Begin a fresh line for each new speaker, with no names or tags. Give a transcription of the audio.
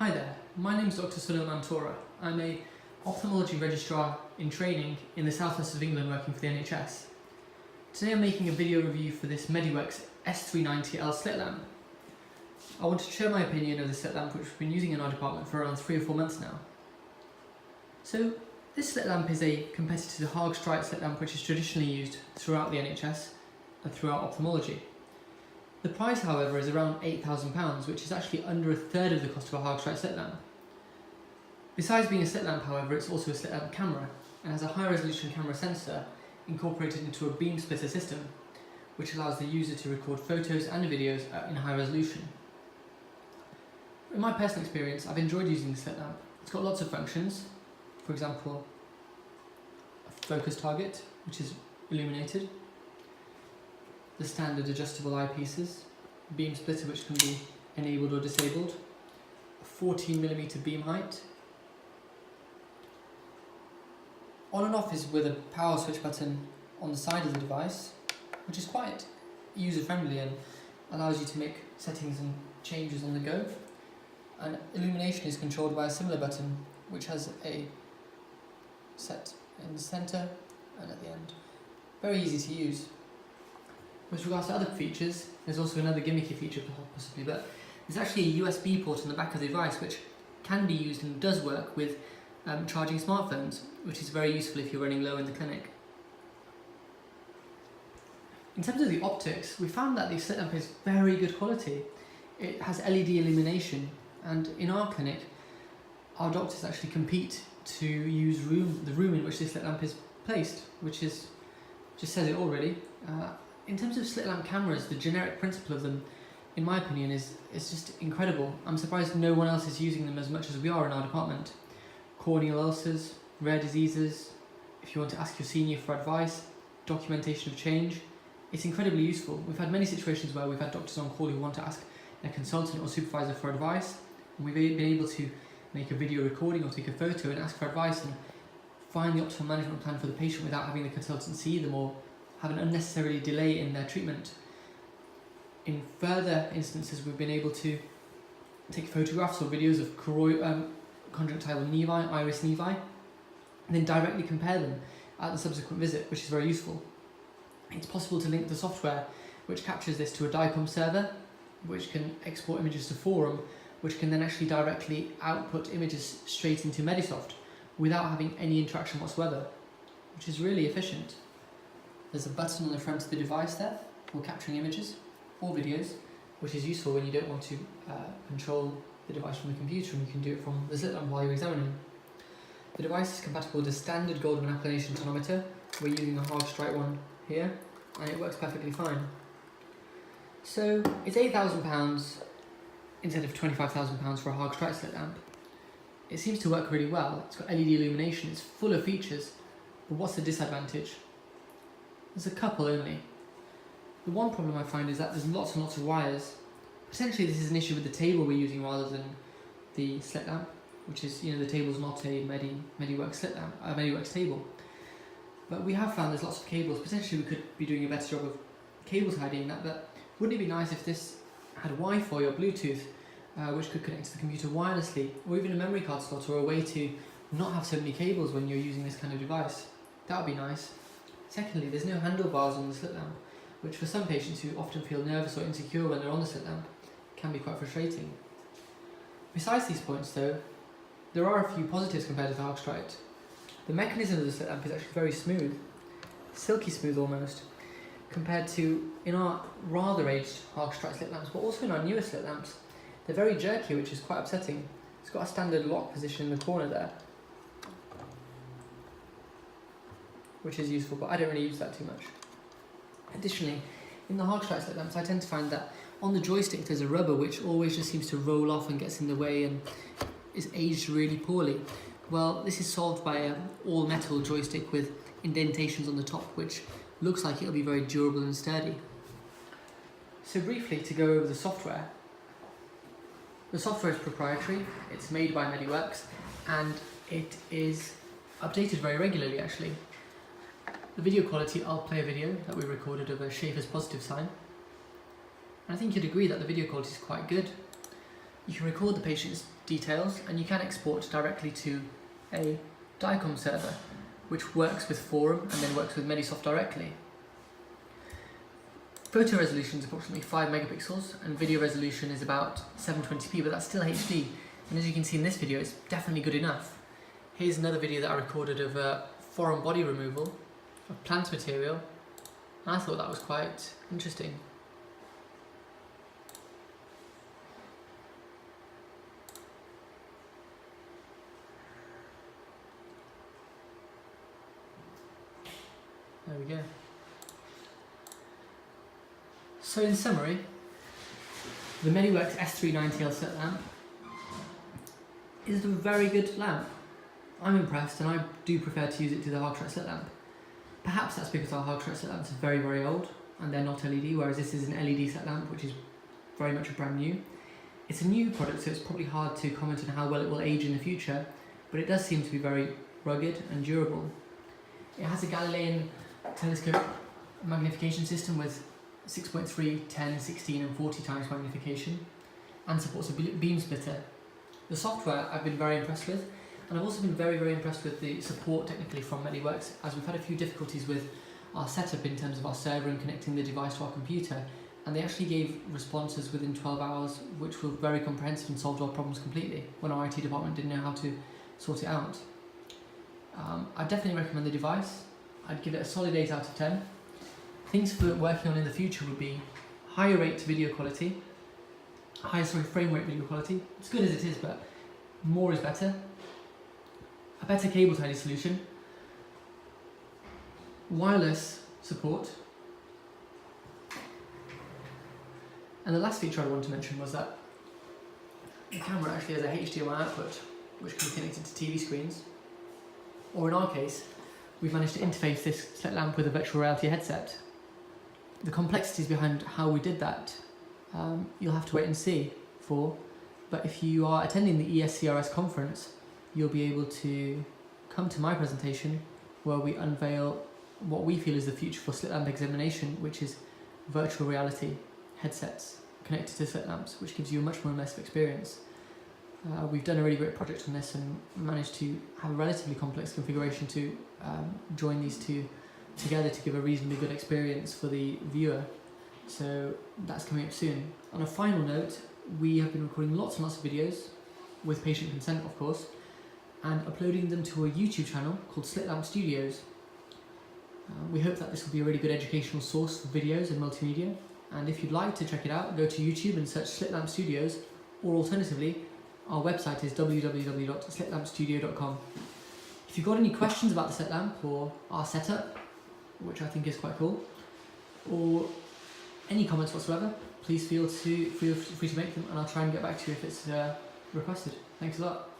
Hi there, my name is Dr. Sunil Mantora. I'm a ophthalmology registrar in training in the southwest of England working for the NHS. Today I'm making a video review for this MediWorks S390L slit lamp. I want to share my opinion of the slit lamp which we've been using in our department for around 3 or 4 months now. So this slit lamp is a competitor to the Haag-Streit slit lamp which is traditionally used throughout the NHS and throughout ophthalmology. The price, however, is around £8,000, which is actually under a third of the cost of a Haag-Streit slit lamp. Besides being a slit lamp, however, it's also a slit lamp camera and has a high-resolution camera sensor incorporated into a beam splitter system, which allows the user to record photos and videos in high resolution. In my personal experience, I've enjoyed using the slit lamp. It's got lots of functions, for example, a focus target, which is illuminated, the standard adjustable eyepieces, beam splitter which can be enabled or disabled, a 14mm beam height. On and off is with a power switch button on the side of the device, which is quite user-friendly and allows you to make settings and changes on the go. And illumination is controlled by a similar button, which has a set in the centre and at the end. Very easy to use. With regards to other features, there's also another gimmicky feature possibly, but there's actually a USB port on the back of the device which can be used and does work with charging smartphones, which is very useful if you're running low in the clinic. In terms of the optics, we found that the slit lamp is very good quality. It has LED illumination, and in our clinic, our doctors actually compete to use the room in which this slit lamp is placed, which is just says it all really. In terms of slit lamp cameras, the generic principle of them, in my opinion, is just incredible. I'm surprised no one else is using them as much as we are in our department. Corneal ulcers, rare diseases, if you want to ask your senior for advice, documentation of change, it's incredibly useful. We've had many situations where we've had doctors on call who want to ask their consultant or supervisor for advice, and we've been able to make a video recording or take a photo and ask for advice and find the optimal management plan for the patient without having the consultant see them or have an unnecessary delay in their treatment. In further instances, we've been able to take photographs or videos of conjunctival nevi, iris nevi, and then directly compare them at the subsequent visit, which is very useful. It's possible to link the software which captures this to a DICOM server, which can export images to Forum, which can then actually directly output images straight into Medisoft without having any interaction whatsoever, which is really efficient. There's a button on the front of the device there for capturing images or videos, which is useful when you don't want to control the device from the computer, and you can do it from the slit lamp while you're examining. The device is compatible with a standard Goldman applanation tonometer. We're using a Haag-Streit one here, and it works perfectly fine. So it's £8,000 instead of £25,000 for a Haag-Streit slit lamp. It seems to work really well. It's got LED illumination, it's full of features, but what's the disadvantage? There's a couple only. The one problem I find is that there's lots and lots of wires. Potentially this is an issue with the table we're using rather than the slit lamp, which is, the table's not a MediWorks slit lamp, a MediWorks table. But we have found there's lots of cables. Potentially we could be doing a better job of cables hiding that, but wouldn't it be nice if this had Wi-Fi or Bluetooth, which could connect to the computer wirelessly, or even a memory card slot, or a way to not have so many cables when you're using this kind of device? That would be nice. Secondly, there's no handlebars on the slit lamp, which for some patients who often feel nervous or insecure when they're on the slit lamp can be quite frustrating. Besides these points though, there are a few positives compared to the Haag-Streit. The mechanism of the slit lamp is actually very smooth, silky smooth almost, compared to in our rather aged Haag-Streit slit lamps, but also in our newer slit lamps. They're very jerky, which is quite upsetting. It's got a standard lock position in the corner there, which is useful, but I don't really use that too much. Additionally, in the Haag-Streit slit lamps, I tend to find that on the joystick there's a rubber which always just seems to roll off and gets in the way and is aged really poorly. Well, this is solved by an all-metal joystick with indentations on the top, which looks like it'll be very durable and sturdy. So briefly, to go over the software. The software is proprietary, it's made by MediWorks, and it is updated very regularly actually. The video quality, I'll play a video that we recorded of a Schaefer's positive sign. And I think you'd agree that the video quality is quite good. You can record the patient's details and you can export directly to a DICOM server, which works with Forum and then works with Medisoft directly. Photo resolution is approximately 5 megapixels and video resolution is about 720p, but that's still HD. And as you can see in this video, it's definitely good enough. Here's another video that I recorded of foreign body removal of plant material, and I thought that was quite interesting. There we go. So in summary, the MediWorks S390 Slit lamp is a very good lamp. I'm impressed and I do prefer to use it to the hard track slit lamp. Perhaps that's because our hard track slit lamps are very, very old and they're not LED, whereas this is an LED slit lamp which is very much brand new. It's a new product, so it's probably hard to comment on how well it will age in the future, but it does seem to be very rugged and durable. It has a Galilean telescope magnification system with 6.3, 10, 16 and 40 times magnification, and supports a beam splitter. The software I've been very impressed with, and I've also been very, very impressed with the support technically from MediWorks, as we've had a few difficulties with our setup in terms of our server and connecting the device to our computer, and they actually gave responses within 12 hours which were very comprehensive and solved our problems completely when our IT department didn't know how to sort it out. I definitely recommend the device. I'd give it a solid 8 out of 10. Things for working on in the future would be higher rate video quality, frame rate video quality. It's good as it is, but more is better. A better cable tidy solution, wireless support, and the last feature I wanted to mention was that the camera actually has a HDMI output which can be connected to TV screens, or in our case, we've managed to interface this slit lamp with a virtual reality headset. The complexities behind how we did that, you'll have to wait and see for, but if you are attending the ESCRS conference, you'll be able to come to my presentation where we unveil what we feel is the future for slit lamp examination, which is virtual reality headsets connected to slit lamps, which gives you a much more immersive experience. We've done a really great project on this and managed to have a relatively complex configuration to join these two together to give a reasonably good experience for the viewer. So that's coming up soon. On a final note, we have been recording lots and lots of videos, with patient consent of course, and uploading them to a YouTube channel called Slit Lamp Studios. We hope that this will be a really good educational source for videos and multimedia, and if you'd like to check it out, go to YouTube and search Slit Lamp Studios, or alternatively, our website is www.slitlampstudio.com. If you've got any questions about the slit lamp or our setup, which I think is quite cool, or any comments whatsoever, please feel free to make them, and I'll try and get back to you if it's requested. Thanks a lot.